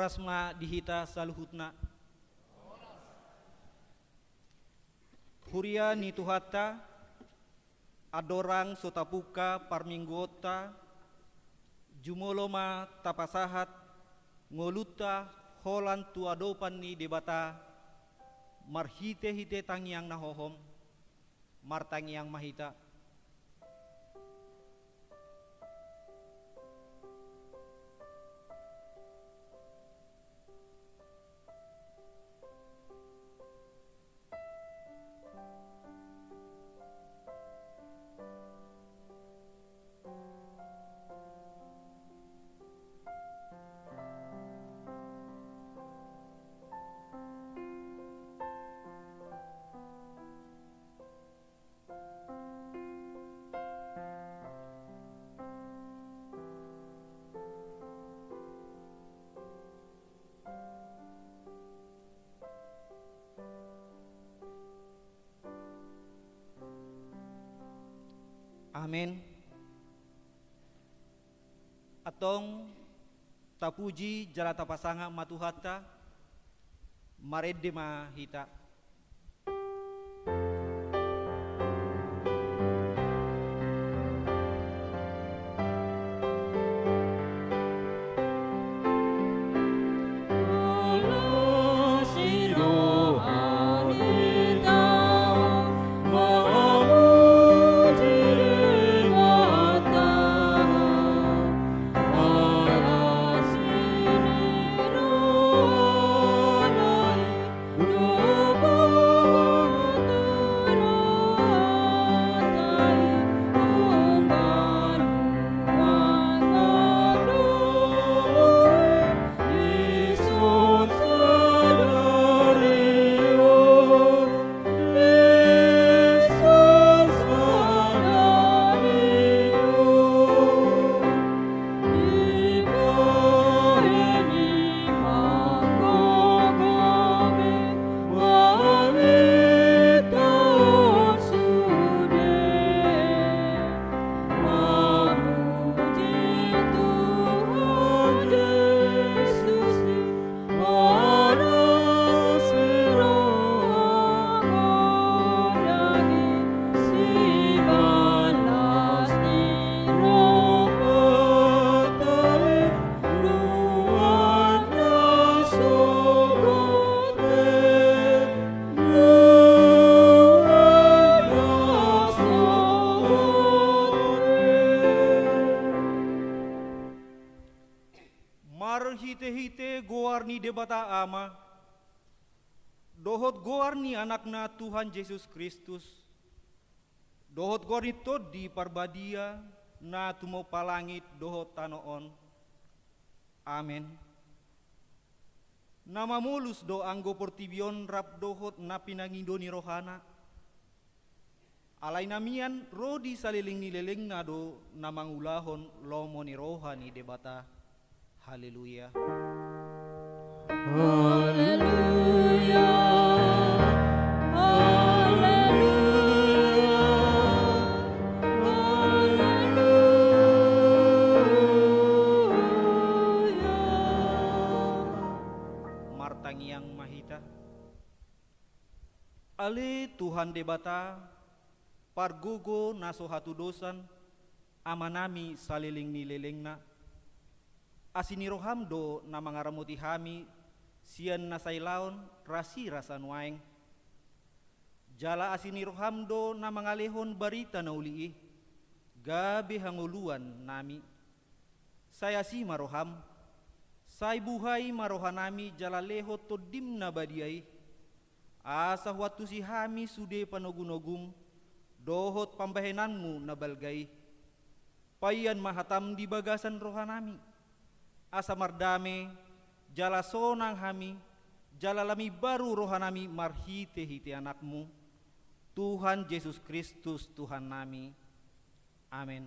orasma dihita saluhutna. Huria ni tuhata adorang sotapuka parminggota jumoloma tapasahat ngoluta holan tuadopan ni debata marhite-hite tangyang nahohom martangyang mahita. Amin. Atong tapuji jala tapasanga matuhata maredde mahita. Hite-hite goar ni debata ama dohot goar ni anakna Tuhan Yesus Kristus dohot goar ni tod di parbadia na tumo palangit dohot tanoon. Amen. Nama mulus do anggo portibion rap dohot na pinangindo ni rohana alay namian rodi saliling ni leleng na do na mangulahon lomo ni rohani debata. Haleluya. Haleluya. Martangyang mahita. Ali Tuhan debata pargugo naso hatudosan amanami saliling nilelengna asini rohamdo na mangaramuti hami sian nasailaon rasi rasan waeng jala asini rohamdo na mangalehon barita na ulii gabe hanguluan nami saya si maroham say buhay marohanami jala lehot to dim na badiay asa watu si hami sude panogunogum dohot pambahenanmu na balgay payan mahatam di bagasan rohanami asa mardame jala sonang hami jala lami baru rohanami marhite-hite anakmu Tuhan Yesus Kristus Tuhan nami. Amin.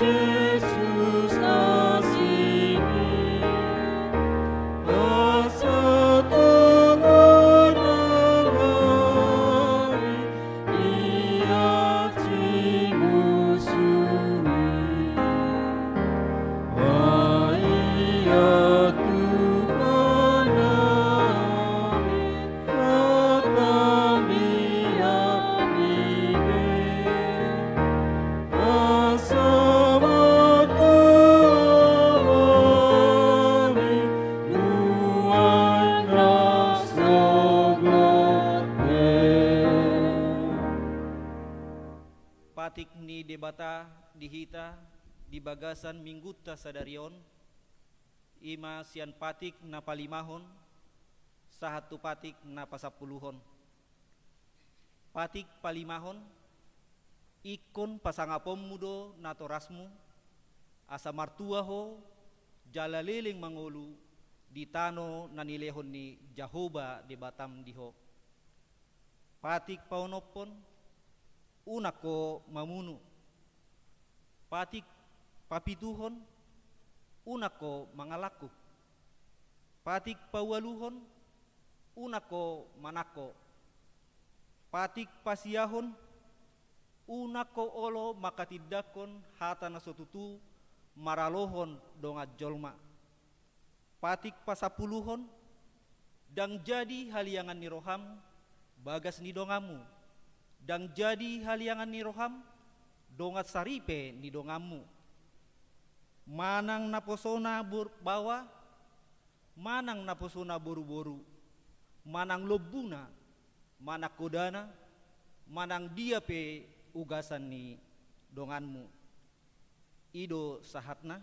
Yesus patik ni debata dihita di bagasan mingguta sadarion ima sian patik na palimahon sahatu patik na pasapuluhon. Patik palimahon ikon pasangapom mudo na torasmu asa martua ho jalaliling mangolu di tano nanilehon ni Jahoba di Batam diho. Patik paunopon unako mamunu. Patik papituhon unako mangalaku. Patik pawaluhon unako manako. Patik pasiyahon unako olo makatidakon hata nasotutu maralohon dongat jolma. Patik pasapuluhon dang jadi haliangan ni roham bagas ni dongamu. Dang jadi haliangan ni roham dongat saripe ni dongamu. Manang naposona bawa, manang naposona boru-boru, manang lobuna, manak kodana, manang dia pe ugasan ni donganmu. Ido sahatna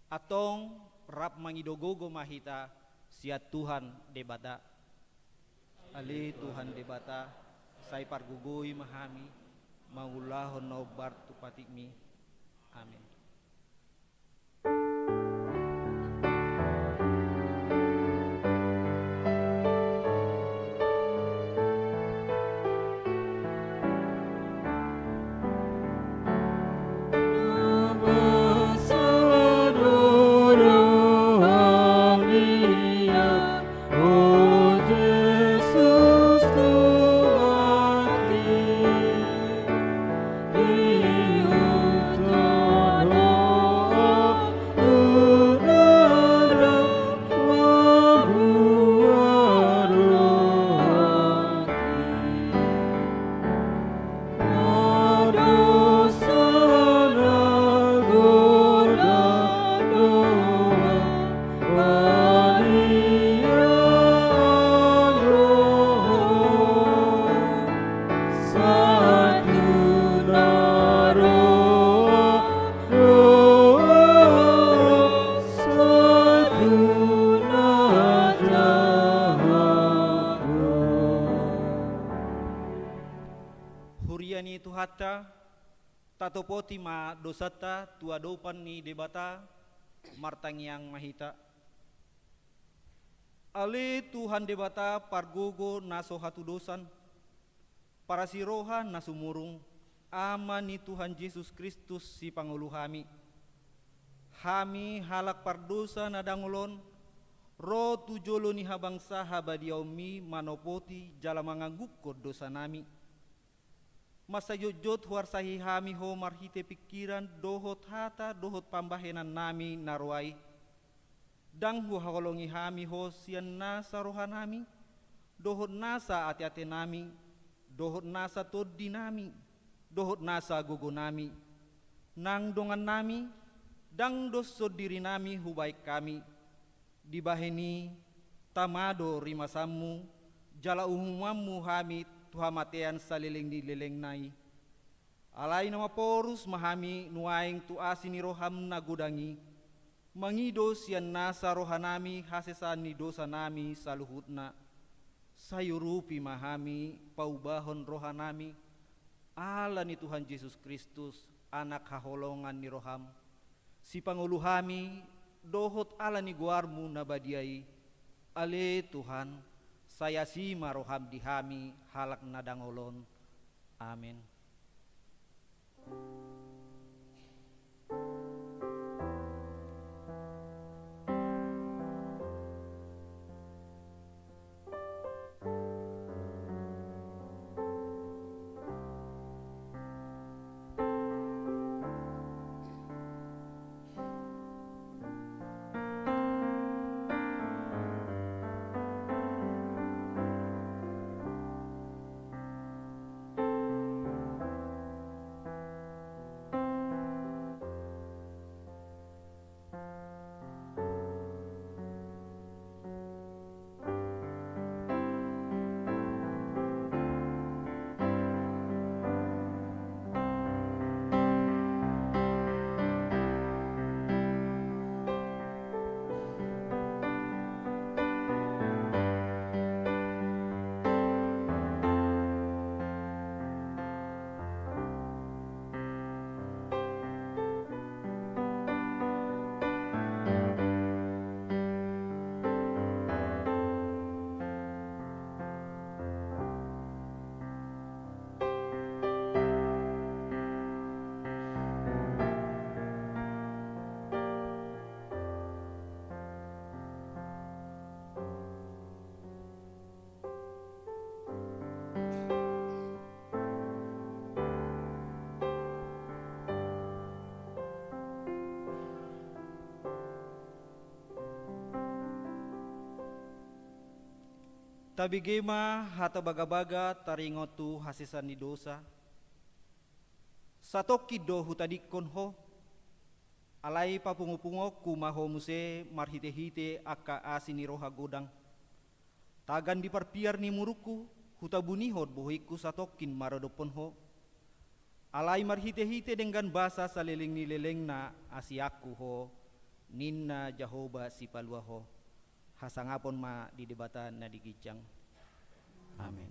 atong rap mangidogogo mahita siat Tuhan debata. Ali Tuhan debata sai pargugoi mahami maulahon no bartu patikmi. Amin. Huriani tuhata tatopoti ma dosata tua dopan ni debata martangiang mahita. Ale Tuhan debata pargogo naso hatu dosan para siroha nasumurung ama ni Tuhan Yesus Kristus si panguluhami. Hami halak pardosa nadangulon ro tujolo ni habangsa habadiaumi manopoti jala mangagukod dosa nami. Masa jojot huarsahi hami ho marhite pikiran dohot hata dohot pambahenan nami narwai. Dang huhakolongi hami ho sian nasa rohanami, dohot nasa ati-ati nami, dohot nasa toddi nami, dohot nasa gogo nami. Nang dongan nami, dang doso diri nami hubaik kami. Dibaheni tamado rimasammu, jala umumammu hami tuhamatean saliling dileleng nai. Alai nama porus mahami nuaing tuasi ni roham nagudangi. Mangido sian nasa rohanami hasesan ni dosa nami saluhutna. Sayurupi mahami paubahon rohanami. Ala ni Tuhan Yesus Kristus anak haholongan ni roham. Si panguluhami dohot ala ni guarmu nabadiai. Ale Tuhan saya si maroham dihami halak nadangolon. Amin. Tabigema hata baga-baga taringotu hasisan ni dosa. Satoki do hutadikon ho. Alai papungo-pungo kumaho muse marhite-hite aka asini roha godang. Tagan diparpiar ni muruku hutabunihod bohiku satokin marodopon ho. Alai marhite-hite dengan bahasa saliling ni leleng na asiaku ho. Ninna Jahoba si palua ho. Hasangapon ma di debatan na digijang. Amin.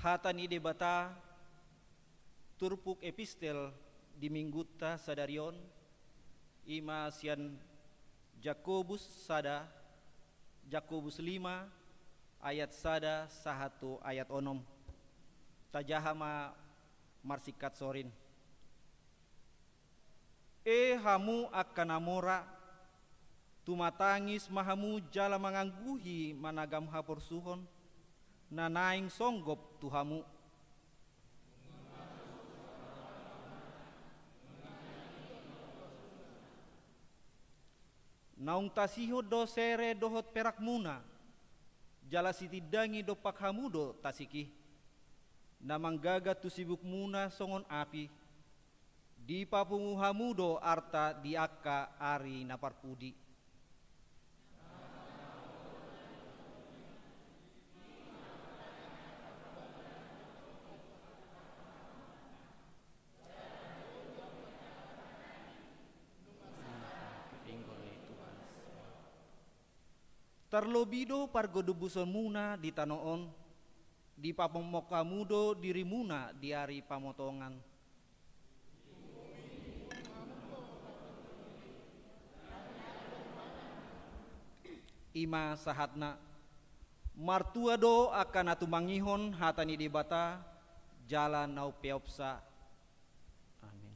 Hatan ide bata turpuk epistel di mingguta sadarion ima sian Jakobus 5 ayat sada sahatu ayat onom tajahama marsikat sorin hamu akan amora tumatangis mahamu jala mangangguhi managam hapor suhon nanaing songgop tuhamu naung tasiho do sere dohot perak muna jala sitidangi do pakhamudo tasiki namang gaga tu sibuk muna songon api di papungu hamudo arta di akka ari naparpudi terlobido pargodubuson muna di tanoon di papemokamudo diri muna di ari pamotongan ima sahatna martua do akan atumangihon hatani di bata jalan nau peopsa. Amin.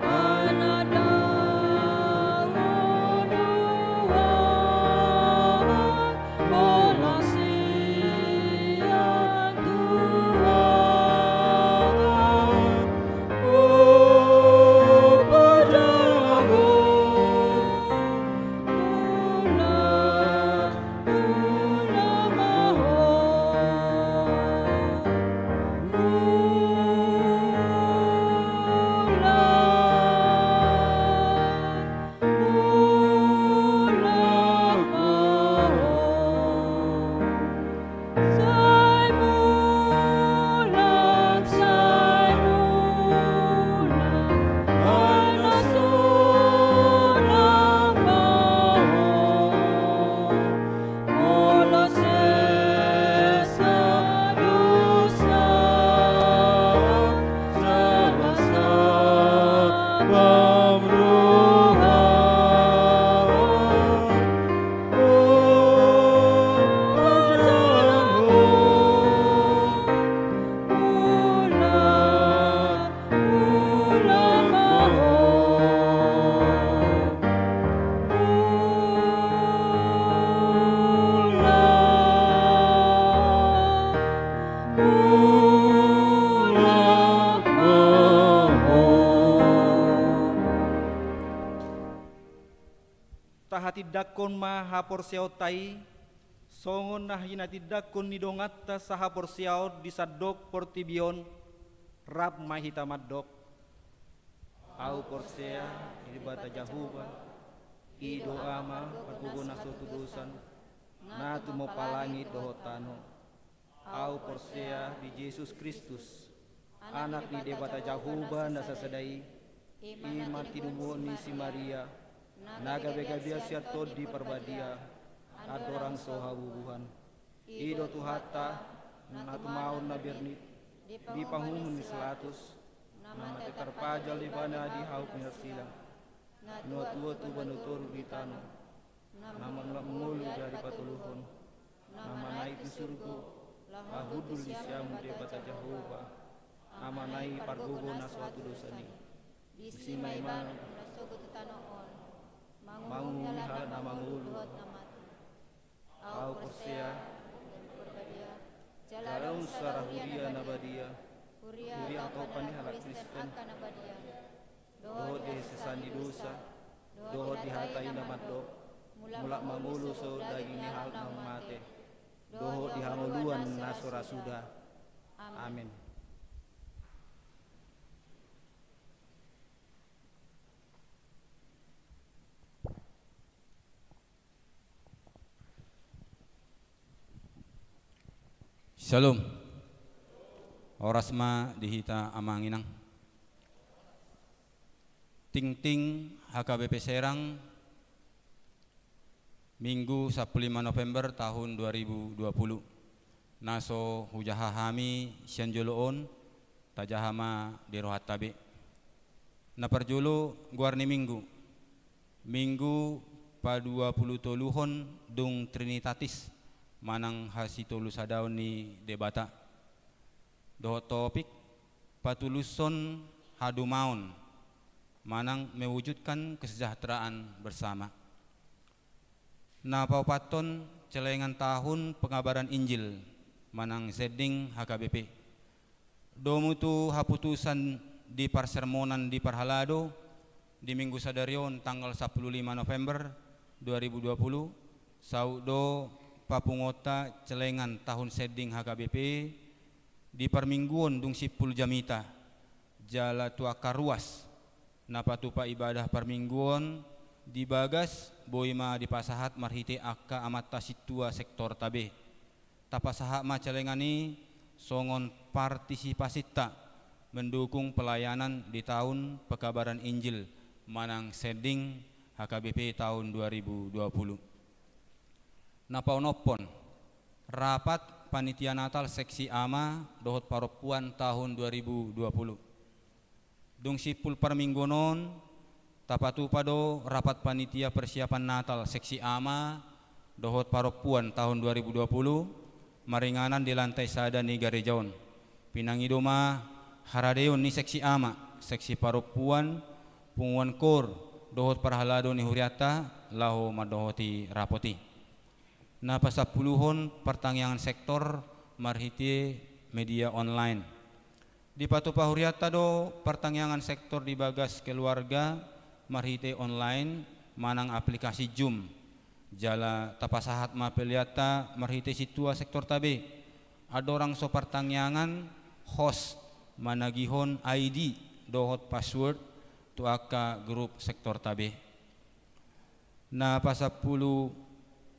Anada Tahatidakkon maha porsiaw tai, songon nah hinatidakkon nidongatta saha porsiaw disadok portibion, rab mahita maddok. Au porsea iribata jahuba, ido ama pagkugo na sotudusan, na tumopalangi dohotano. Au porsea di Yesus Kristus, anak ni debata jahuba na sasadai, iman tinumuon ni si Maria, naga begabia siato di perbadia, adorang sohabubuhan. Ido tuhata, na tumaon na birnit, di pangumun ni selatus, nama terpajal di bana di hauk silang. Nua tua tu banutur bitano, nama mulu dari patuluhon, nama naik di surga, ahudul di siamu debata Jehova, nama naik pargogo na suatu dosani. Bisimai mana, mangu mihal nama ngulu, au persea, jalan sarah huria nabadia, huria atau pani halak Kristen, doho di sesandi dosa, doho di hatai namadok, mulak mangulu so daging hal namate, doho di hanguluan nasora sudah. Amin. Shalom. Orasma dihita amanginang. Ting-ting HKBP Serang Minggu 15 November tahun 2020. Naso hujahahami sianjoloon tajahama di rohat tabe. Naparjolo guarni minggu. Minggu pa 20 toluhon dung Trinitatis manang hasitolu sadaw ni debata. Doho topik patuluson hadumaon manang mewujudkan kesejahteraan bersama. Napaupaton celengan tahun pengabaran Injil manang zeding HKBP. Domutu haputusan di parsermonan di Parhalado di Minggu Sadarion tanggal 15 November 2020 saudo papungota celengan tahun seding HKBP di permingguan dung sipul jamita jala tuaka ruas napatupa ibadah permingguan di bagas boima di pasahat marhite akka amata situa sektor tabe tapasaha ma celengani songon partisipasita mendukung pelayanan di tahun pekabaran Injil manang seding HKBP tahun 2020. Napaunopon rapat panitia Natal seksi ama dohot paropuan tahun 2020. Dung sipul perminggonon tapatu pado rapat panitia persiapan Natal seksi ama dohot paropuan tahun 2020 maringanan di lantai sada ni garejaon. Pinangidoma haradeon ni seksi ama seksi paropuan punguan kor dohot Parhalado ni huriata lahu madohoti rapoti. Na pasapuluhon pertangyangan sektor marhiti media online. Di patu pahuriata do pertangyangan sektor di bagas keluarga marhiti online manang aplikasi Zoom. Jala tapasahat mapeliata marhiti situa sektor tabe. Adorang so pertangyangan host managihon ID dohot password tuaka grup sektor tabe. Na pasapulu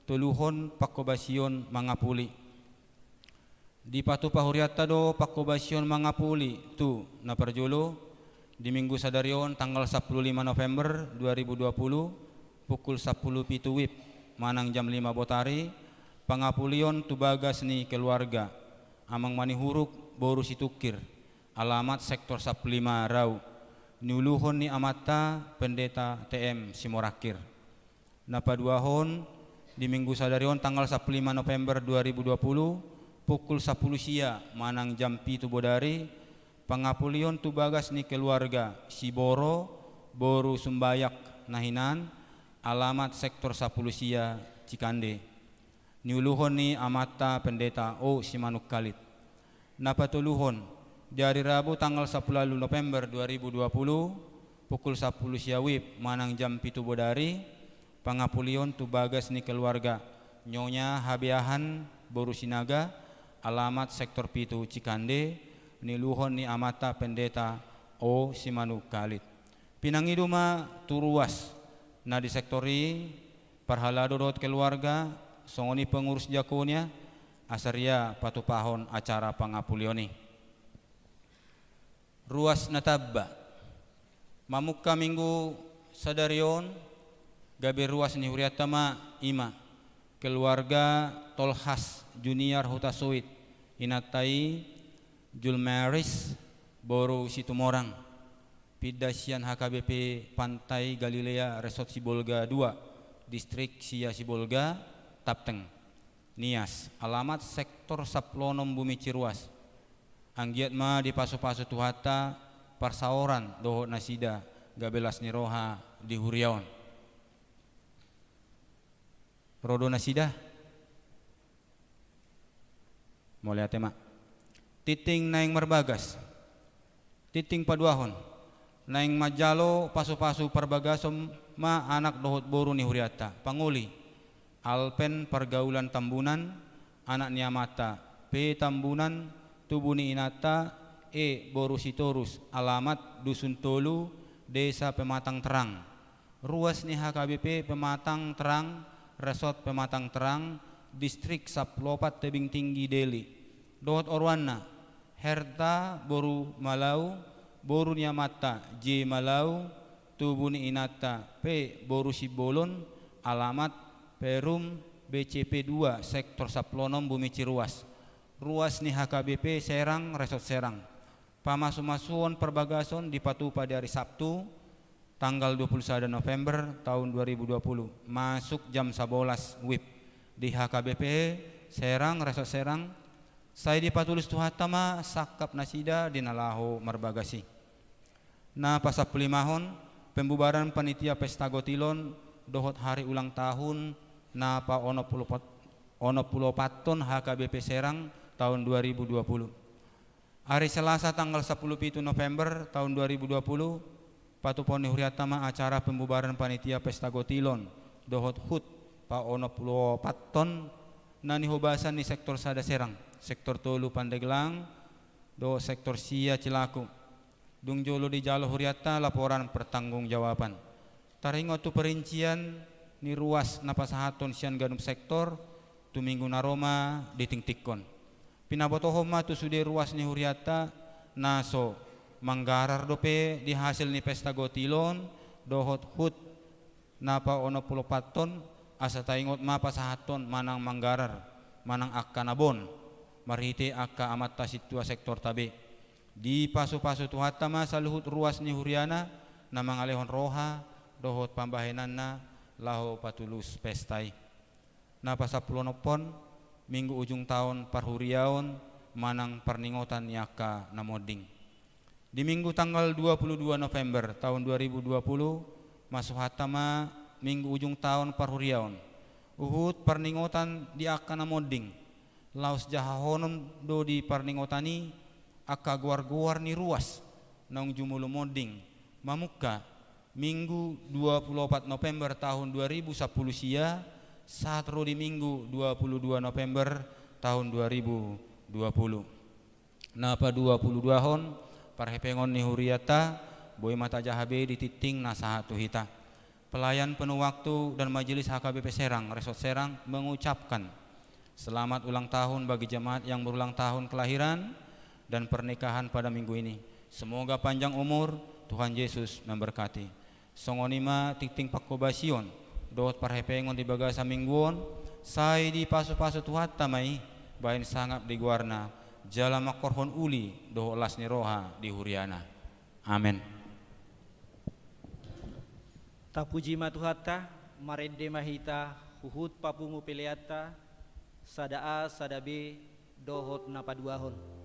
tuluhon pakobasion mangapuli. Di patu pahuriata do pakobasion mangapuli tu na perjolo di Minggu Sadarion tanggal 15 November 2020 pukul 10 pitu wib manang jam 5 botari pangapulion tu bagas ni keluarga amang manihuruk boru situkir alamat sektor 15 rau niuluhon ni amata pendeta TM Simorakir. Napaduahon di Minggu Sadarion tanggal 15 November 2020 pukul 10 sia manang jam 7 bodari pangapulion tu bagas ni keluarga Siboro boru sumbayak nahinan alamat sektor 10 sia Cikande niuluhon ni amata pendeta O Simanuk Kalit. Napatuluhon di hari Rabu tanggal 10 November 2020 pukul 10 sia wib manang jam 7 bodari pangapulion tu bagas ni keluarga Nyonya Habiahan Boru Sinaga, alamat sektor Pitu Cikande, niluhon ni amata pendeta O Simanu Kalit. Pinangiduma turuas na di sektori parhalado dot keluarga songoni pengurus jakonya asaria patupahon acara pangapulioni. Ruas natabba mamukka minggu sadarion gabe ruas ni huriatama ima keluarga Tolhas Junior Hutasuit inatai Julmeris Boru Situmorang Pidasian HKBP Pantai Galilea Resort Sibolga 2 Distrik Sia Sibolga Tapteng Nias alamat sektor Saplonom Bumi Ciruas anggiat ma di pasu-pasu tuhata parsaoran doho nasida gabelas niroha di Huriaon rodo nasida mulai tema titing naing marbagas titing paduahon naing majalo pasu-pasu perbagasom ma anak dohot boru ni huriata panguli Alpen pergaulan Tambunan anak niamata P Tambunan tubuni inata E Boru Sitorus alamat Dusun Tolu Desa Pematang Terang ruas ni HKBP Pematang Terang Resort Pematang Terang Distrik Saplopat Tebing Tinggi Deli dohot orwana Herta Boru Malau Boru Niamata J Malau Tubuni Inata P Boru Sibolon alamat Perum BCP 2 sektor Saplonom Bumi Ciruas ruas ni HKBP Serang Resort Serang pamasu-masuon perbagason dipatu pada hari Sabtu tanggal 21 November tahun 2020 masuk jam 11 WIB di HKBP Serang Resort Serang saya dipatulis tuhatama sakap nasida dinalaho marbagasi na pasap limahon pembubaran panitia pesta gotilon dohot hari ulang tahun na pa ono pulo paton HKBP Serang tahun 2020 hari Selasa tanggal 17 November tahun 2020 patupon huriatama acara pembubaran panitia pesta gotilon dohot hut pa ono pulo paton nani hobasan ni sektor Sada Serang sektor Tolu Pandeglang do sektor Sia Cilaku dung jolo di jalo huriata laporan pertanggungjawaban taringo tu perincian ni ruas napasahaton sian ganum sektor tu minggu naroma di tingtikon pinabotohoma tu sude ruas ni huriata naso manggarar dope di hasil ni pesta gotilon dohot hut napa ono pulo paton asa taingot mapa sahaton manang manggarar manang akka nabon marhite akka amat situa sektor tabe di pasu-pasu tuhatama saluhut ruas ni huriana na mangalehon roha dohot pambahenanna laho patulus pestai na pasapulonopon minggu ujung tahun parhuriaon manang perningotan yaka namoding di minggu tanggal 22 November tahun 2020 masuk hatama minggu ujung tahun parhuriaon uhut perningotan di aka namoding laos jahahonom do di parningotani aka guar-guar ni ruas naung jumulu moding mamuka minggu 24 November tahun 2010 sia saat di minggu 22 November tahun 2020 napa 22 hon parhepengon ni huriata boy mata jahabe di titing nasahatu hita pelayan penuh waktu dan majelis HKBP Serang Resort Serang mengucapkan selamat ulang tahun bagi jemaat yang berulang tahun kelahiran dan pernikahan pada minggu ini. Semoga panjang umur, Tuhan Yesus memberkati. Songonima titing pakobasion, dohot parhepengon di bagasa mingguon, sai di pasu-pasu tuhat tamai, bain sangap di guarna, jala makorhon uli, dohot las niroha di huriana. Amin. Tapuji matuhatta, marede mahita, huhut papungu peleata, sada A, sada B, dohot napaduahon.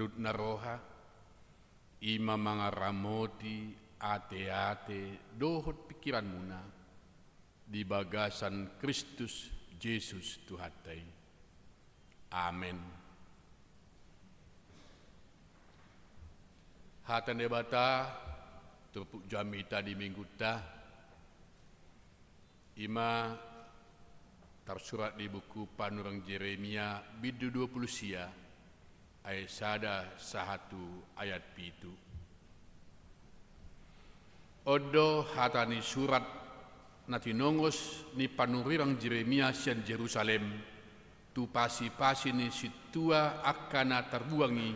melut naroha, ima mangaramoti ate-ate dohot pikiran muna di bagasan Kristus Yesus Tuhatai. Amen. Hatan debata tupuk jamita di minggu ta ima tersurat di buku Panurang Jeremia bidu 20 sia ayat sada 1 ayat pitu. Odo hatani surat nati nongos ni panurirang Jeremia sian Jerusalem tu pasi-pasi ni situa akana terbuangi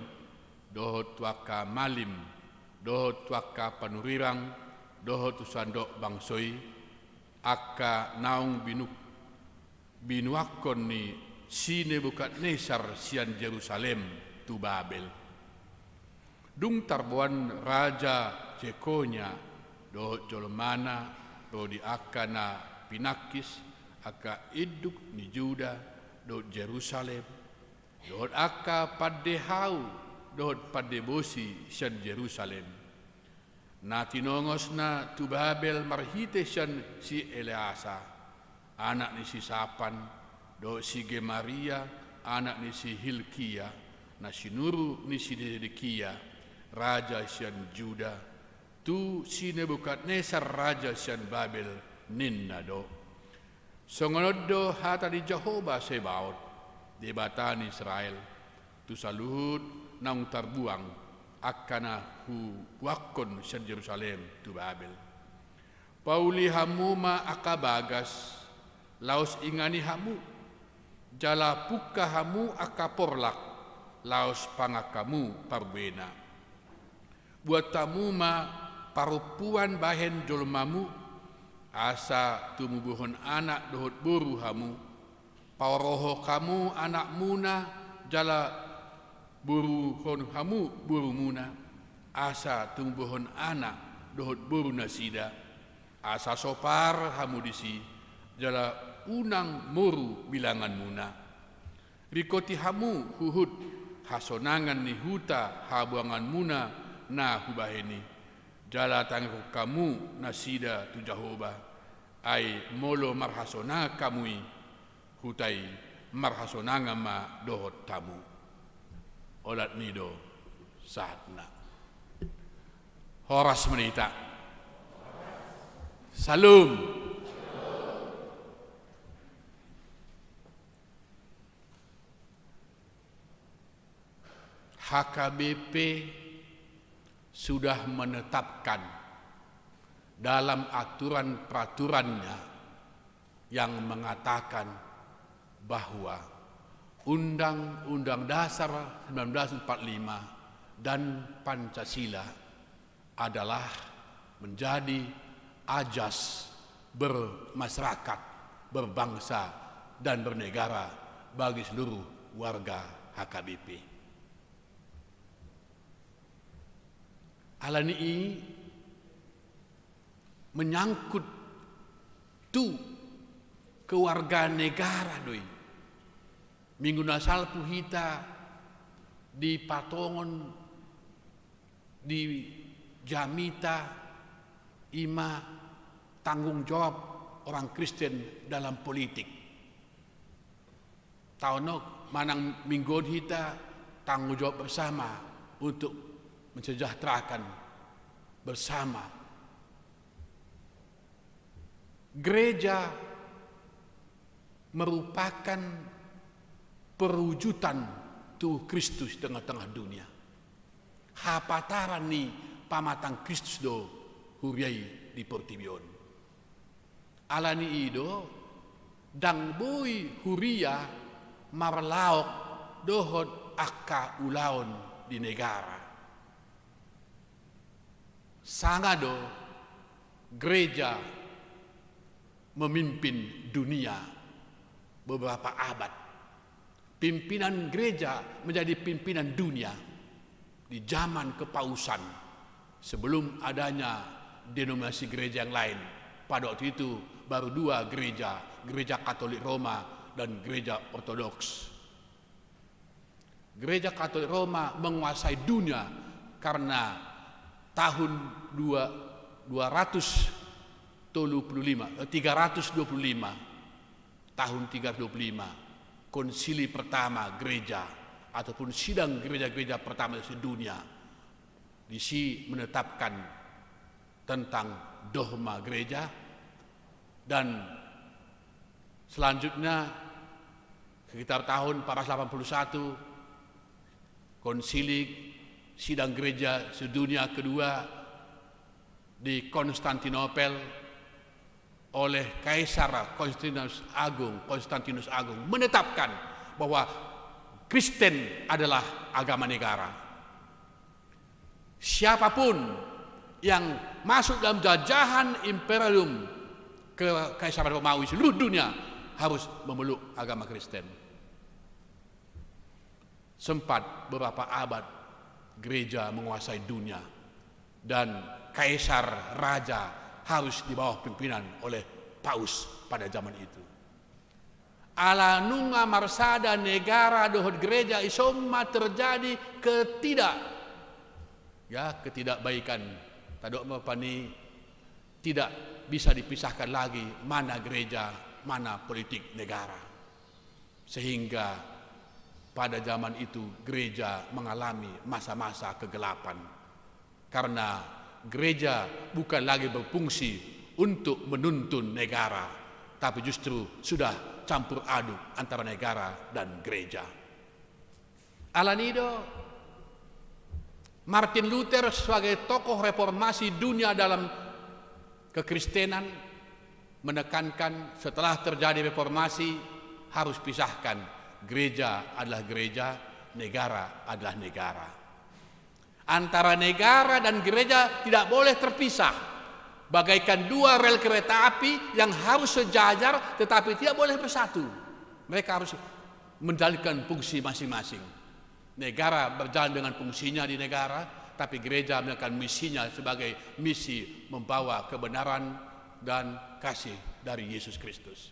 dohot tuaka malim dohot tuaka panurirang dohot tusandok bangsoi akka naung binuakon ni si Nebukadnesar sian Jerusalem tu Babel. Dung tarbuan raja Jekonya dohot jolmana dodi akana pinakis aka iduk ni Juda dohot Jerusalem dohot aka padehau dohot padebosi sian Jerusalem. Na tinongos na tu Babel marhite sian si Eleasa anak ni si Sapan dohot si Gemaria anak ni si Hilkia na sinuru ni si Zedekia raja sian Juda tu si Nebukadnesar raja sian Babel ninnado. Songonodo hata di Jehovah Sebaot di batan Israel tu saluhut naung terbuang akana hu wakon sian Jerusalem tu Babel. Pauli hamu ma akabagas laos ingani hamu jala puka hamu akaporlak laos pangakamu parbena. Buat tamu ma parupuan bahen jolmamu asa tumubuhon anak dohot buru hamu pauroho kamu anak muna jala buruhon hamu buru muna asa tumubuhon anak dohot buru nasida asa sopar hamu disi jala unang muru bilangan muna rikoti hamu huhut hasonangan ni huta habuangan muna na hubaheni jala tangku kamu nasida tu Jehovah ai molo marhasona kamui hutai marhasonanga ma dohot tamu olat nido saatna horas menita salum HKBP sudah menetapkan dalam aturan peraturannya yang mengatakan bahwa Undang-Undang Dasar 1945 dan Pancasila adalah menjadi ajas bermasyarakat, berbangsa dan bernegara bagi seluruh warga HKBP. Alani menyangkut tu kewarganegara doi. Minggu nasal puhita di Patongon di Jamita ima tanggung jawab orang Kristen dalam politik. Taunok manang minggon hita tanggung jawab bersama untuk mensejahterakan bersama. Gereja merupakan perwujudan tu Kristus tengah-tengah dunia. Hapataran ni pamatang Kristus do huriai di Portibion. Alani ido dang boy huria marlaok dohot akka ulaon di negara. Sangado gereja memimpin dunia beberapa abad. Pimpinan gereja menjadi pimpinan dunia di zaman kepausan sebelum adanya denominasi gereja yang lain. Pada waktu itu baru dua gereja, gereja Katolik Roma dan gereja Ortodoks. Gereja Katolik Roma menguasai dunia karena tahun 325 tahun 325 konsili pertama gereja ataupun sidang gereja-gereja pertama di dunia menetapkan tentang dogma gereja, dan selanjutnya sekitar tahun 481 konsili sidang gereja sedunia kedua di Konstantinopel oleh Kaisar Konstantinus Agung menetapkan bahwa Kristen adalah agama negara. Siapapun yang masuk dalam jajahan imperium Kekaisaran Romawi seluruh dunia harus memeluk agama Kristen. Sempat beberapa abad gereja menguasai dunia dan kaisar raja harus di bawah pimpinan oleh paus pada zaman itu. Ala nunga marsada negara dohot gereja isoma terjadi ketidakbaikan. Tadok mapani tidak bisa dipisahkan lagi mana gereja, mana politik negara. Sehingga pada zaman itu gereja mengalami masa-masa kegelapan. Karena gereja bukan lagi berfungsi untuk menuntun negara, tapi justru sudah campur aduk antara negara dan gereja. Alanido, Martin Luther sebagai tokoh reformasi dunia dalam kekristenan menekankan setelah terjadi reformasi harus pisahkan, gereja adalah gereja, negara adalah negara. Antara negara dan gereja tidak boleh terpisah, bagaikan dua rel kereta api yang harus sejajar tetapi tidak boleh bersatu. Mereka harus menjalankan fungsi masing-masing. Negara berjalan dengan fungsinya di negara, tapi gereja menjalankan misinya sebagai misi membawa kebenaran dan kasih dari Yesus Kristus.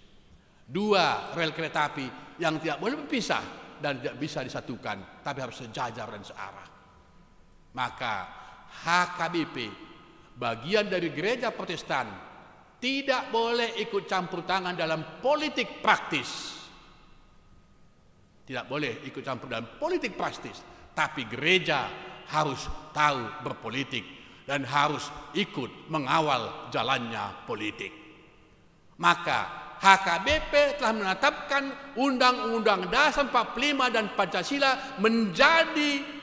Dua rel kereta api yang tidak boleh berpisah dan tidak bisa disatukan, tapi harus sejajar dan searah. Maka HKBP, bagian dari gereja Protestan, tidak boleh ikut campur tangan dalam politik praktis. Tidak boleh ikut campur dalam politik praktis, tapi gereja harus tahu berpolitik dan harus ikut mengawal jalannya politik. Maka HKBP telah menetapkan Undang-Undang Dasar 45 dan Pancasila menjadi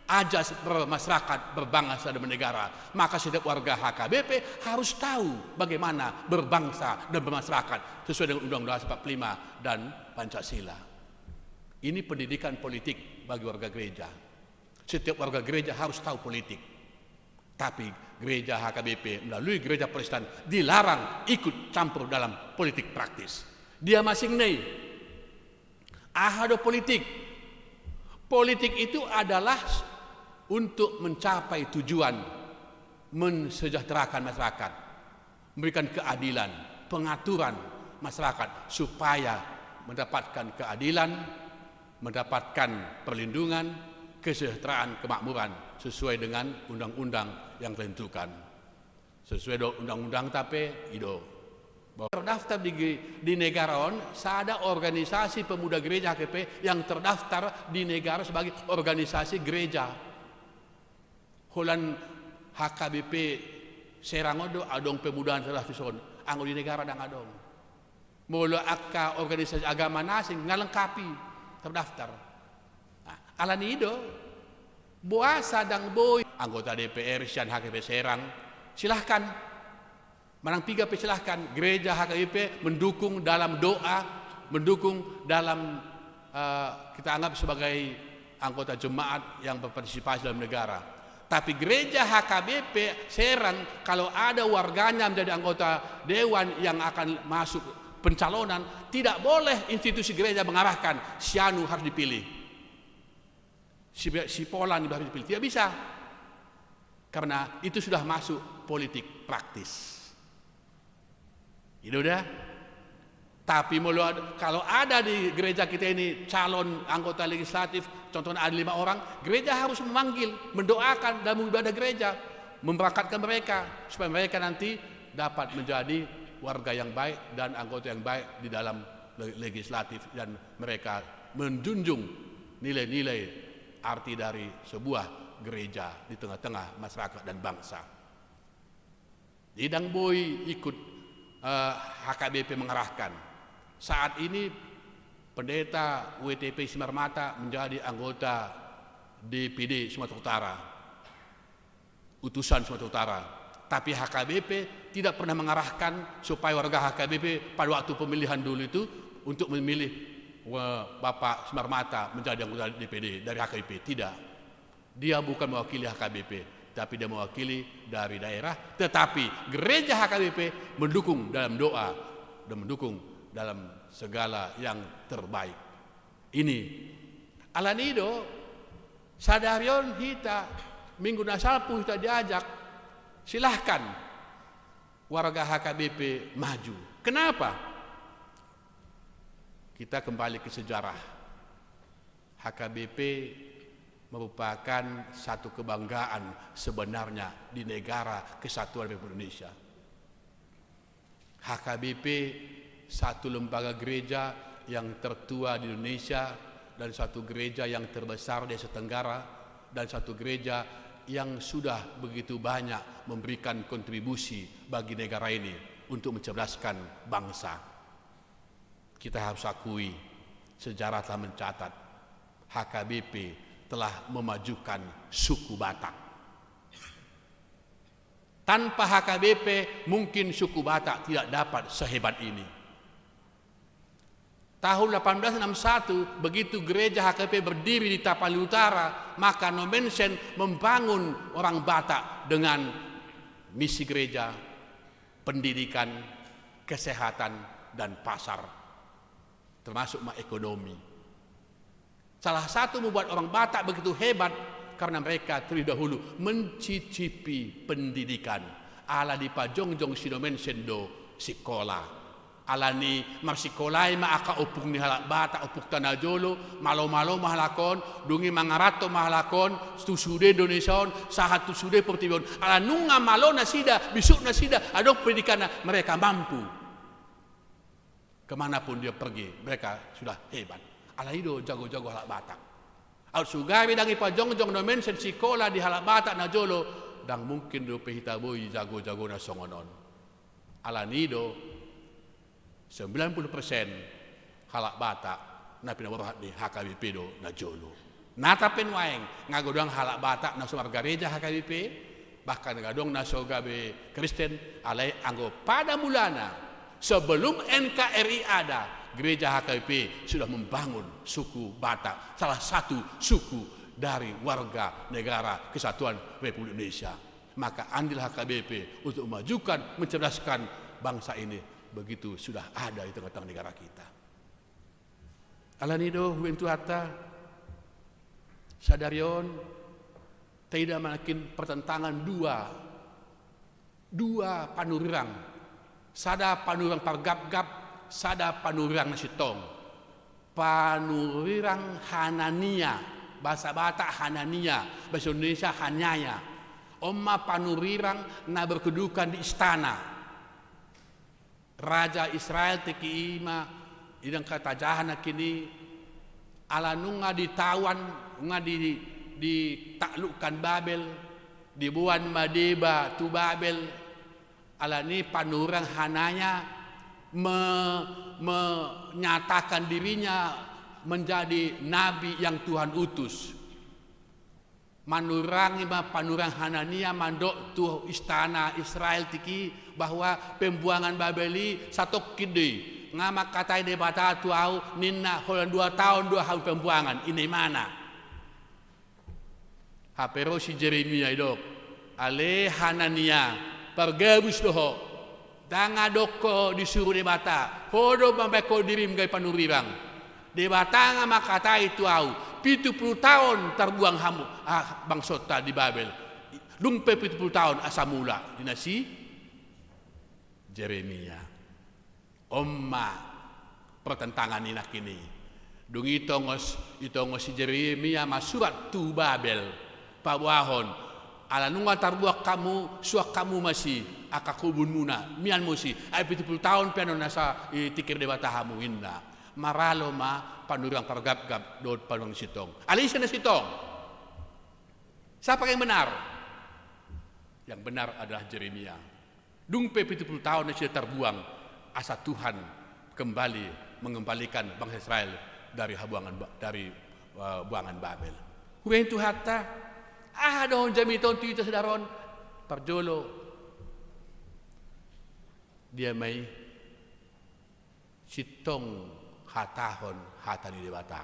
ajas bermasyarakat, berbangsa dan bernegara. Maka setiap warga HKBP harus tahu bagaimana berbangsa dan bermasyarakat sesuai dengan Undang-Undang Dasar 45 dan Pancasila. Ini pendidikan politik bagi warga gereja. Setiap warga gereja harus tahu politik. Tapi gereja HKBP melalui gereja Protestan dilarang ikut campur dalam politik praktis. Dia masing nei. Ahado politik. Politik itu adalah untuk mencapai tujuan mensejahterakan masyarakat, memberikan keadilan, pengaturan masyarakat supaya mendapatkan keadilan, mendapatkan perlindungan, kesejahteraan, kemakmuran sesuai dengan undang-undang yang ditentukan. Sesuai dengan undang-undang tapi itu terdaftar di negara ada organisasi pemuda gereja HKBP yang terdaftar di negara sebagai organisasi gereja. Holan HKBP Serangodo adong pemuda terdaftar anggo di negara dan adong. Mula akka organisasi agama nasing ngalengkapi terdaftar. Nah, alanido buasa dan boy anggota DPR Sian HKBP Serang silahkan Manang Piga silahkan. Gereja HKBP mendukung dalam doa, mendukung dalam kita anggap sebagai anggota jemaat yang berpartisipasi dalam negara. Tapi gereja HKBP Serang kalau ada warganya menjadi anggota dewan yang akan masuk pencalonan, tidak boleh institusi gereja mengarahkan si anu harus dipilih, si Polan harus dipilih. Tidak bisa, karena itu sudah masuk politik praktis. Itu dah. Tapi kalau ada di gereja kita ini calon anggota legislatif, contohnya ada 5 orang, gereja harus memanggil, mendoakan dalam ibadah gereja, memberangkatkan mereka supaya mereka nanti dapat menjadi warga yang baik dan anggota yang baik di dalam legislatif, dan mereka menjunjung nilai-nilai arti dari sebuah gereja di tengah-tengah masyarakat dan bangsa. Idang Boy ikut HKBP mengarahkan. Saat ini pendeta WTP Simarmata menjadi anggota DPD Sumatera Utara, utusan Sumatera Utara. Tapi HKBP tidak pernah mengarahkan supaya warga HKBP pada waktu pemilihan dulu itu untuk memilih Bapak Simarmata menjadi anggota DPD dari HKBP. Tidak. Dia bukan mewakili HKBP, tapi dia mewakili dari daerah. Tetapi gereja HKBP mendukung dalam doa dan mendukung dalam segala yang terbaik. Ini alanido sadarion hita minggu nasalpu hita diajak, silahkan warga HKBP maju. Kenapa? Kita kembali ke sejarah. HKBP merupakan satu kebanggaan sebenarnya di negara kesatuan Republik Indonesia. HKBP satu lembaga gereja yang tertua di Indonesia dan satu gereja yang terbesar di Asia Tenggara dan satu gereja yang sudah begitu banyak memberikan kontribusi bagi negara ini untuk mencerdaskan bangsa. Kita harus akui, sejarah telah mencatat HKBP telah memajukan suku Batak. Tanpa HKBP mungkin suku Batak tidak dapat sehebat ini. Tahun 1861 begitu gereja HKBP berdiri di Tapali Utara, maka Nomensen membangun orang Batak dengan misi gereja, pendidikan, kesehatan, dan pasar, termasuk ekonomi. Salah satu membuat orang Batak begitu hebat karena mereka terlebih dahulu mencicipi pendidikan. Ala di pajongjong sinomen sendo sekolah. Alani marsikolai ma aka upuk ni halak Batak upuk tanah jolo malo-malo mahalakon dungi mangarato mahalakon stusude Indonesia sahat stusude pertibion ala nunga malo nasida bisuk nasida adok pendidikan mereka mampu kemanapun dia pergi mereka sudah hebat. Ala itu jago-jago halak Batak. Al sugari dangi pajongjong nomen sen sekolah di halak Batak na jolo dan mungkin do pehita boy jago-jago na songonon. Ala nido 90% halak Batak na pinawarat ni HKBP do na jolo. Natapen waeng ngagodang halak Batak na sumarga gereja HKBP bahkan ngagodang na sogabe Kristen alai anggo pada mulana sebelum NKRI ada gereja HKBP sudah membangun suku Batak, salah satu suku dari warga negara kesatuan Republik Indonesia. Maka andil HKBP untuk memajukan, mencerdaskan bangsa ini begitu sudah ada di tengah-tengah negara kita. Alanido wentu hatta sadarion tidak makin pertentangan dua panurirang. Sada panurirang pargap-gap, sada panurirang nasitong. Panurirang Hanania, bahasa Batak Hanania, bahasa Indonesia Hanyaya. Omma panurirang na berkedudukan di istana. Raja Israel teki ima idang katajahan kini ala nunga ditawan nunga ditaklukkan Babel dibuan Madeba tu Babel ala ni panurang Hananya menyatakan dirinya menjadi nabi yang Tuhan utus. Manurang ima panurang Hanania mandok tu istana Israel tiki bahwa pembuangan Babeli satu kide ngamak katai debata tu au ninna holan 2 tahun 2 tahun pembuangan ini mana hapero si Jeremia idok ale Hanania pergabus doho danga doko disuruh debata hodo bambeko dirim gai panurirang debata ngamak katai tu au 70 tahun terbuang hamu bangsota di Babel lumpe 70 tahun asamula dinasi Jeremia. Omma pertentangan inak ini. Dung itongos si Jeremia masurat tu Babel pawahon ala nunga tarbuak kamu suak kamu masih akakubun muna mian musi ay 70 tahun piano nasa itikir de batahamu inna maralo ma panurang pargap-gap dod panung sitong alisa na sitong. Siapa yang benar? Yang benar adalah Jeremia. Dung 70 tahun sudah terbuang, asa Tuhan kembali mengembalikan bangsa Israel dari buangan Babel. Huweng tu hatta doon jamiton tu ito sadaron parjolo dia may sitong hatahon hata ni dewata.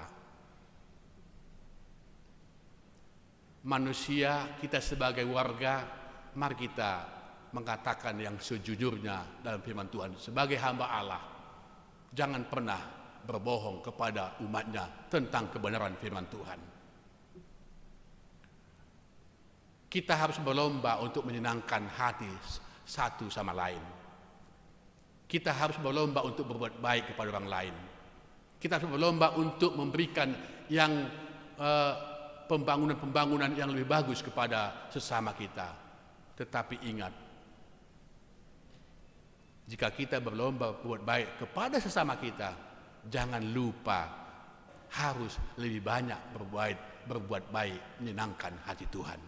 Manusia, kita sebagai warga, mari kita mengatakan yang sejujurnya dalam firman Tuhan. Sebagai hamba Allah, jangan pernah berbohong kepada umatnya tentang kebenaran firman Tuhan. Kita harus berlomba untuk menyenangkan hati satu sama lain. Kita harus berlomba untuk berbuat baik kepada orang lain. Kita harus berlomba untuk memberikan yang pembangunan-pembangunan yang lebih bagus kepada sesama kita. Tetapi ingat, jika kita berlomba berbuat baik kepada sesama kita, jangan lupa harus lebih banyak berbuat baik menyenangkan hati Tuhan.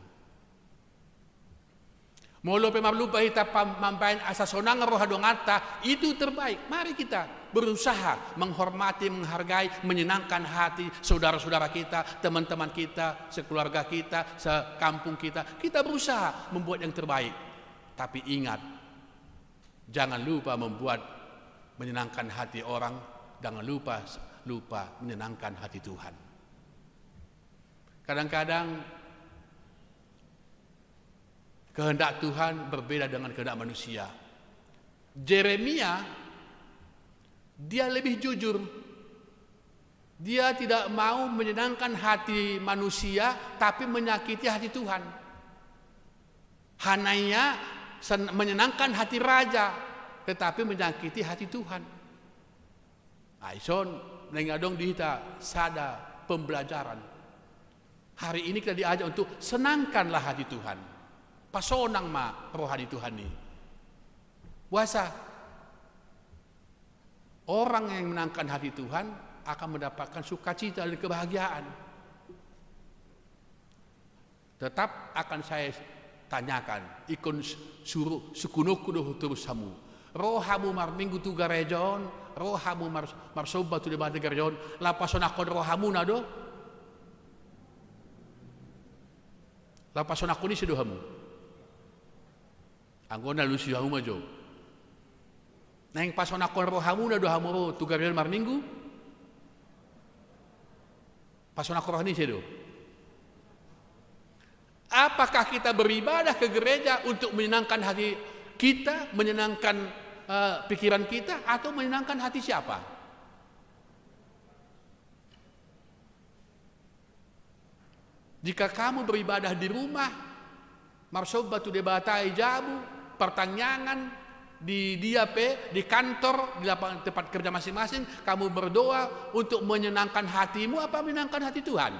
Molo pemablupa kita mampain asa sonang rohadongata itu terbaik. Mari kita berusaha menghormati, menghargai, menyenangkan hati saudara-saudara kita, teman-teman kita, sekeluarga kita, sekampung kita. Kita berusaha membuat yang terbaik. Tapi ingat, jangan lupa menyenangkan hati orang, jangan lupa menyenangkan hati Tuhan. Kadang-kadang kehendak Tuhan berbeda dengan kehendak manusia. Jeremia, dia lebih jujur. Dia tidak mau menyenangkan hati manusia, tapi menyakiti hati Tuhan. Hananya menyenangkan hati raja, tetapi menyakiti hati Tuhan. Aison, nengadong dihita sada pembelajaran. Hari ini kita diajak untuk senangkanlah hati Tuhan. Pasonang rohani Tuhan ini. Puasa. Orang yang menangkan hati Tuhan akan mendapatkan sukacita dan kebahagiaan. Tetap akan saya tanyakan, ikon suruh sukunukunuh terus hamu. Rohamu minggu tu garejon, rohamu marsoba tu debat garejon, lapason akon rohamu nado. Lapason akon ni sedohamu. Anggona lusi hamu majo. Neng pason akon rohamu na dohamu tu garejon mar minggu. Pason akon rohani sedo. Apakah kita beribadah ke gereja untuk menyenangkan hati kita, menyenangkan pikiran kita, atau menyenangkan hati siapa? Jika kamu beribadah di rumah, marsobatu debatai jabu, pertanyaan di diape, di kantor, di tempat kerja masing-masing, kamu berdoa untuk menyenangkan hatimu apa menyenangkan hati Tuhan?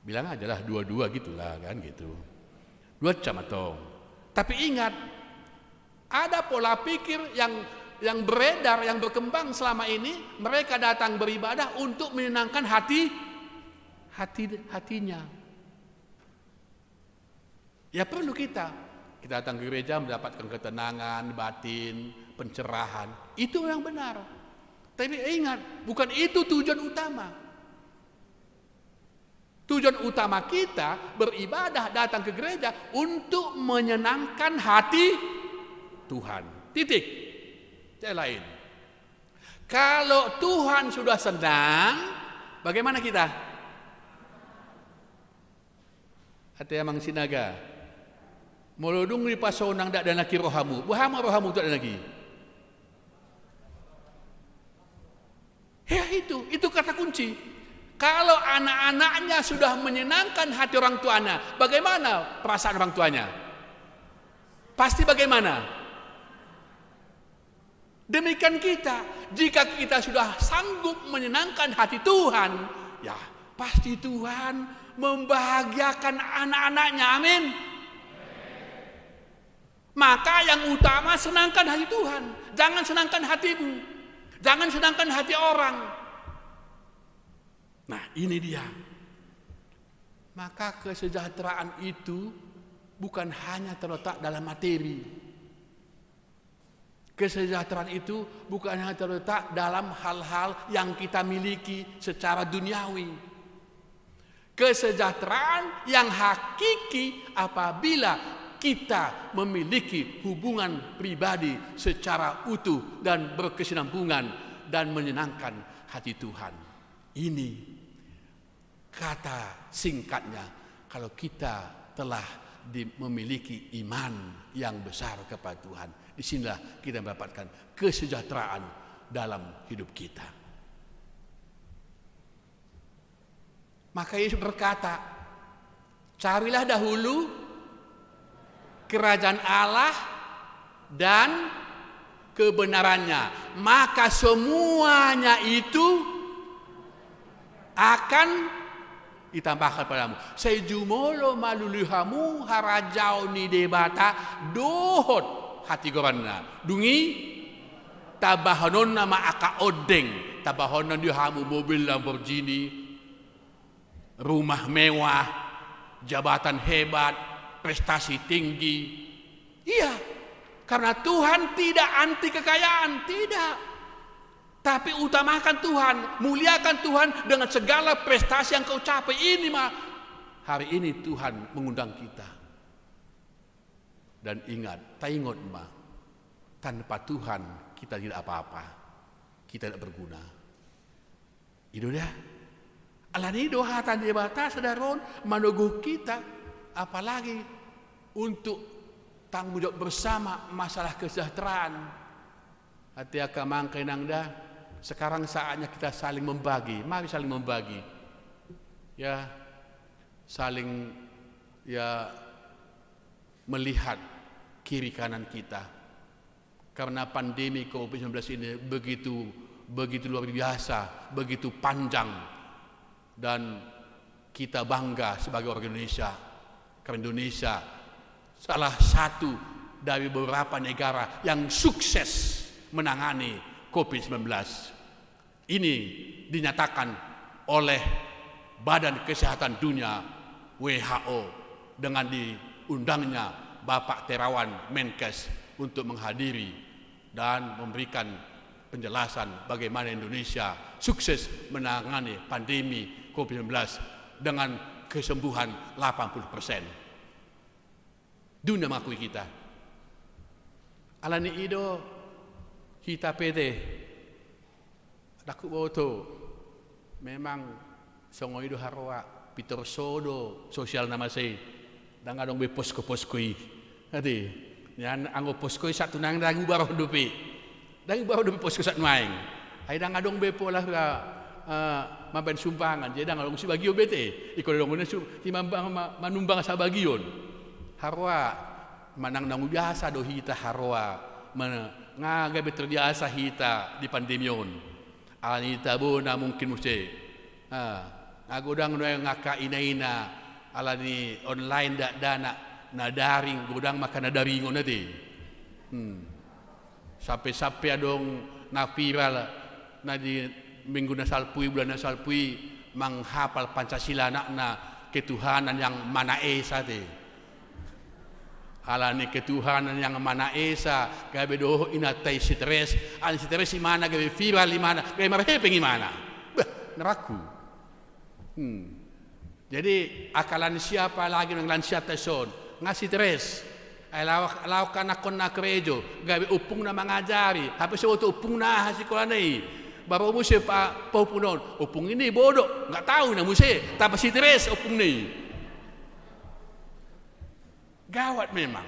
Bilang aja lah dua-dua gitulah kan gitu. Dua camatong. Tapi ingat, ada pola pikir yang beredar, yang berkembang selama ini. Mereka datang beribadah untuk menyenangkan hatinya. Ya perlu kita datang ke gereja mendapatkan ketenangan batin, pencerahan. Itu yang benar. Tapi ingat, bukan itu tujuan utama. Tujuan utama kita beribadah datang ke gereja untuk menyenangkan hati Tuhan. Titik. Tidak lain. Kalau Tuhan sudah senang, bagaimana kita? Hati emang sinaga. Molodung di pasonang dak dan laki rohamu. Rohamu tak ada lagi. Ya itu kata kunci. Kalau anak-anaknya sudah menyenangkan hati orang tuanya, bagaimana perasaan orang tuanya? Pasti bagaimana? Demikian kita, jika kita sudah sanggup menyenangkan hati Tuhan, ya pasti Tuhan membahagiakan anak-anaknya, amin. Maka yang utama senangkan hati Tuhan, jangan senangkan hatimu, jangan senangkan hati orang. Nah ini dia. Maka kesejahteraan itu bukan hanya terletak dalam materi. Kesejahteraan itu bukan hanya terletak dalam hal-hal yang kita miliki secara duniawi. Kesejahteraan yang hakiki apabila kita memiliki hubungan pribadi secara utuh dan berkesinambungan dan menyenangkan hati Tuhan. Ini kata singkatnya kalau kita telah memiliki iman yang besar kepada Tuhan. Disinilah kita mendapatkan kesejahteraan dalam hidup kita. Maka Yesus berkata, carilah dahulu kerajaan Allah dan kebenarannya, maka semuanya itu akan ditambahkan padamu. Sejumolo maluluhamu harajau ni debata dohot hati gorana. Dungi tabahanon nama aka odeng, tabahanon dihamu mobil Lamborghini, rumah mewah, jabatan hebat, prestasi tinggi. Iya, karena Tuhan tidak anti kekayaan, tidak. Tapi utamakan Tuhan, muliakan Tuhan dengan segala prestasi yang kau capai. Ini mah hari ini Tuhan mengundang kita. Dan ingat, taingot mah, tanpa Tuhan kita tidak apa-apa, kita tidak berguna. Itu dia. Alani doa tanda batas sadaron manoguh kita, apalagi untuk tanggung jawab bersama masalah kesejahteraan. Hati akamang kenangda. Sekarang saatnya kita saling membagi. Mari saling membagi. Ya, saling melihat kiri kanan kita. Karena pandemi COVID-19 ini begitu luar biasa, begitu panjang, dan kita bangga sebagai orang Indonesia. Karena Indonesia salah satu dari beberapa negara yang sukses menangani COVID-19. Ini dinyatakan oleh Badan Kesehatan Dunia WHO dengan diundangnya Bapak Terawan Menkes untuk menghadiri dan memberikan penjelasan bagaimana Indonesia sukses menangani pandemi COVID-19 dengan kesembuhan 80%. Dunia mengakui kita. Alani ido kita pede daku boto memang songo ido harwa pitor sodo sosial nama saya dan adong be posko-poskoi ati yan anggo poskoi satu nang dangu baro dupi posko sat maing ai dang adong be pola maben sumbangan jadi dang adong si bagio bete iko dong ngene timambang manumbang sa bagion harwa manang nangu biasa do hita harwa ngaga be terbiasa hita di pandemion anita bona mungkin mesti agodang no ngaka ina ala ni online dana na daring godang makan na daringon nanti sampai adong na viral na di minggu na salpui bulan na salpui menghafal Pancasila na ketuhanan yang mana esa te ala ni ketuhanan yang mana esa gabe do inatai stres an stres di mana gabe viral di mana gabe marehe pengi mana neraku jadi akalan siapa lagi ng lansia teson ngasih tres ay lawakan akon na krejo gabi upung na mangajari hape sa uto upung na hasikola na baru muse pa paupunon upung ini bodoh nggak tahu na muse tapi si tres upung ni gawat memang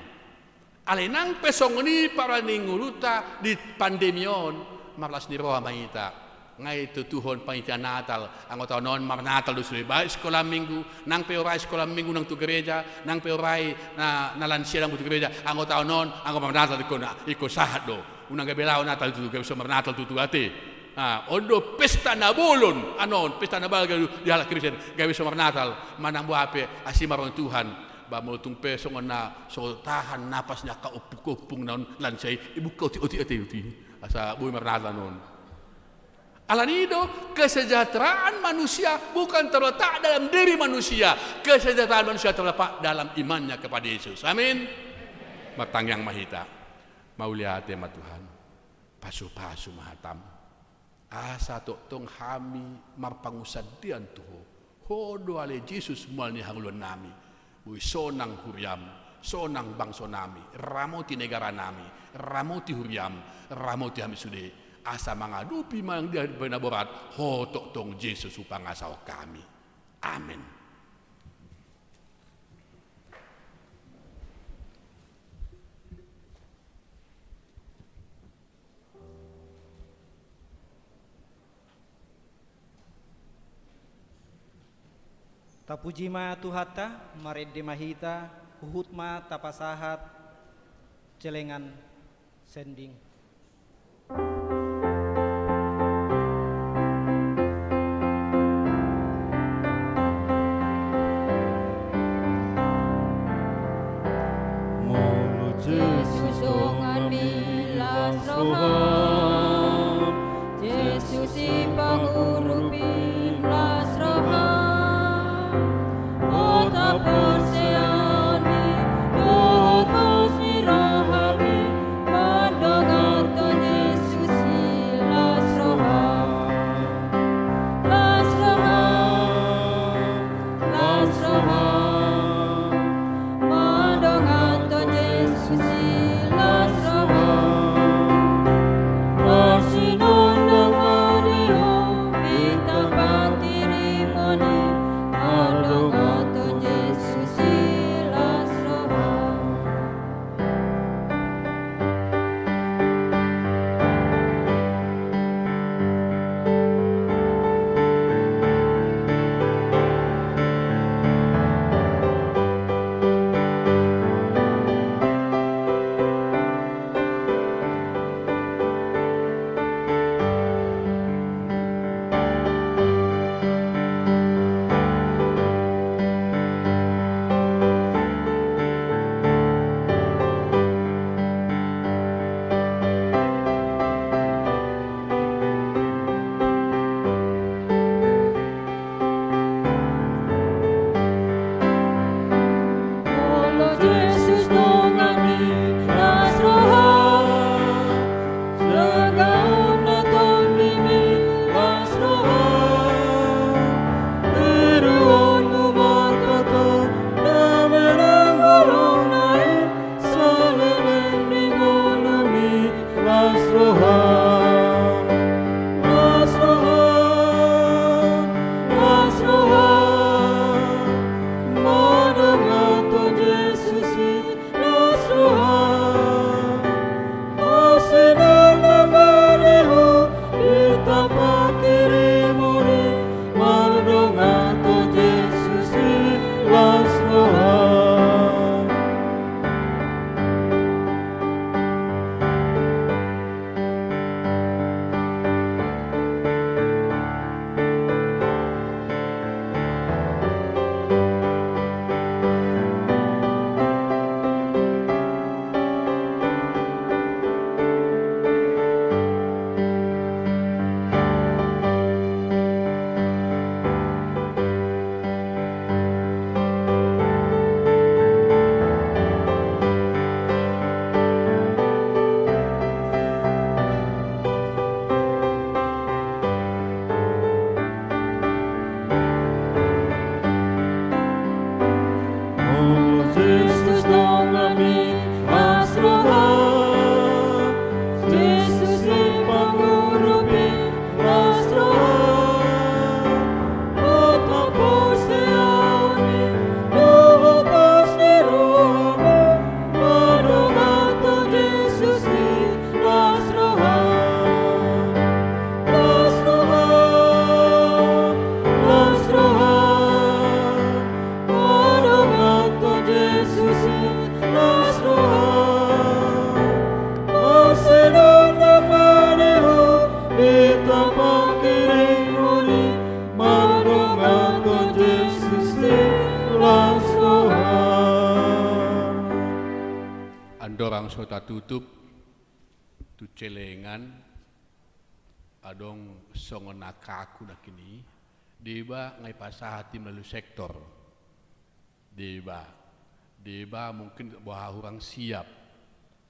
alenang pesong ni para ninguluta di pandemion marlas ni roha mangita ngay tutuhon panitia Natal ang otanon mar Natal do ba sekolah minggu nang peoray sekolah minggu nang tu gereja nang peoray na lansia nang tu gereja ang otanon ang mar Natal ko na iko sahat do unang gabi lao Natal tu gabi sumber Natal tu ate. Ondo pesta na bolon, pesta na balga di ala Kristen gabi sumber Natal, manang buape asimaron Tuhan, ba multung pesong na so tahan napasnya ka upuk-upung naon lansay ibu ka uti asa buhay Natal non. Alanido, kesejahteraan manusia bukan terletak dalam diri manusia, kesejahteraan manusia terletak dalam imannya kepada Yesus. Amin. Matang yang mahita, mauliate ma Tuhan, pasu-pasu mahatam. Asa tong hami marpangusadian tuho, hodo ale Yesus mual ni hangulun nami, bui sonang huriam, sonang bangso nami, ramoti negara nami, ramoti huriam, ramoti hami sude. Asa mangadupi mang dia benaborat hotok tong Yesus upang asaw kami. Amin. Tapuji ma tuhata, maredde mahita, uhut ma tapasahat, celengan sending. Yesus dongan milas rohan, Yesus si pangurupi milas rohan, ota perseani, dohot posni rohami, pandangan orang sota tutup tu celengan adong songon nakaku nak kini deba ngai pasahati melalui sektor deba mungkin bahwa orang siap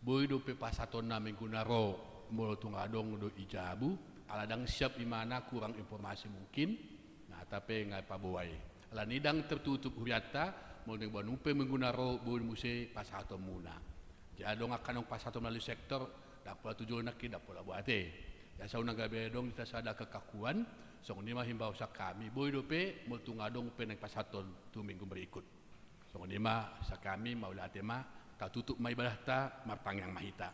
boy do pe pasaton na menggunaro molo tung adong do ijabu aladang siap di mana kurang informasi mungkin nah tapi ngai pabuai ala nidang tertutup huriata molo ning banupe menggunaro boy muse pasaton muna jadi adong akan pasaton melalui sektor dak pola tujuan nak dak pola buate ya sauna gabe dong kita sada kekakuan song ni mah himbau sak kami boy dope mol tungadong pe nang pasaton tu minggu berikut song ni mah sak kami maula tema ta tutup mai ibadah ta marpangyang mahita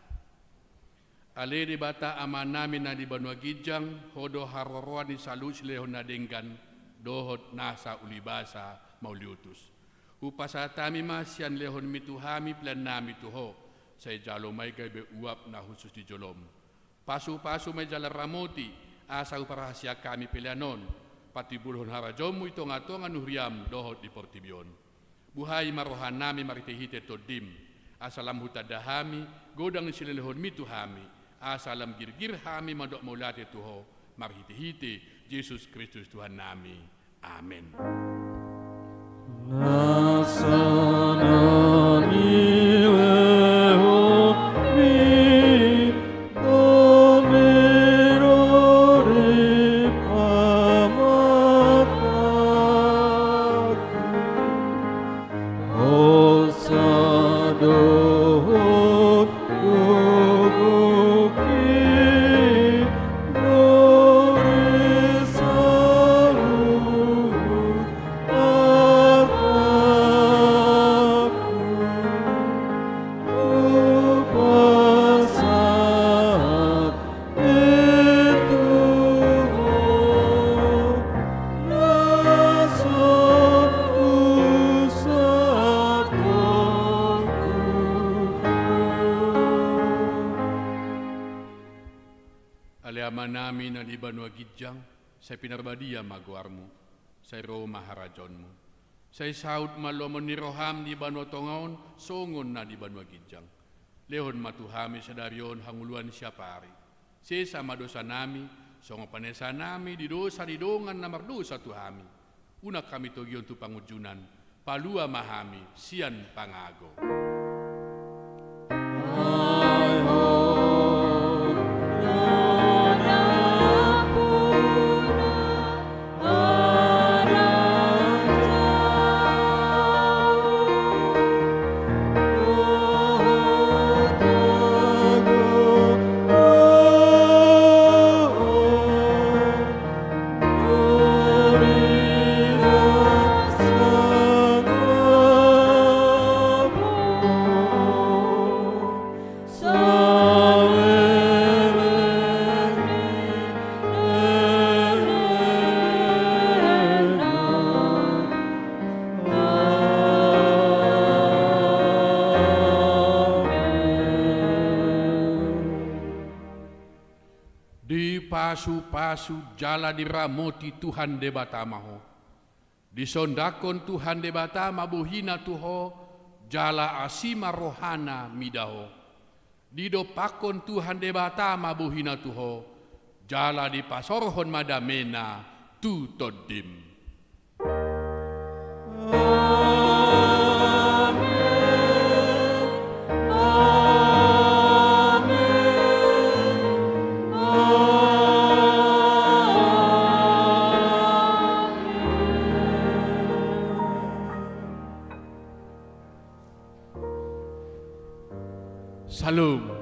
ale di bata amana mina di Banua Gijang hodo haroroa di salus lehon nadengkan dohot nasa ulibasa mauliutus upasatami masian lehon mituhami plan nami tuho saya jalo mai gabe uap na khusus di jolom pasu-pasu may jalan ramoti asa uparahasia kami pilihanon pati bulhon harajomu itongatongan nuhriam dohot di Portibion buhay marohan nami maritehite todim asalam hutadahami godang silelehon mituhami asalam girgir hami madok maulate tuho marhite-hite Yesus Kristus Tuhan nami amin. Nami na di Banua Gijang, saya pinarbadia maguarmu, saya roh maharajonmu. Saya saud malomon ni roham di Banua Tongaon, songon na di Banua Gijang. Lehon matuhami sadarion hanguluan siapari. Sesa madosa nami, songo panesa nami di dosa di dongan na mardosa tuhami. Una kami togion tu pangujunan, palua mahami, sian pangago. Pasu-pasu jala diramoti Tuhan debatamaho. Disondakon Tuhan debatama buhina tuho jala asima rohana midaho. Didopakon Tuhan debatama buhina tuho jala dipasorhon madamena tu todim. Salam.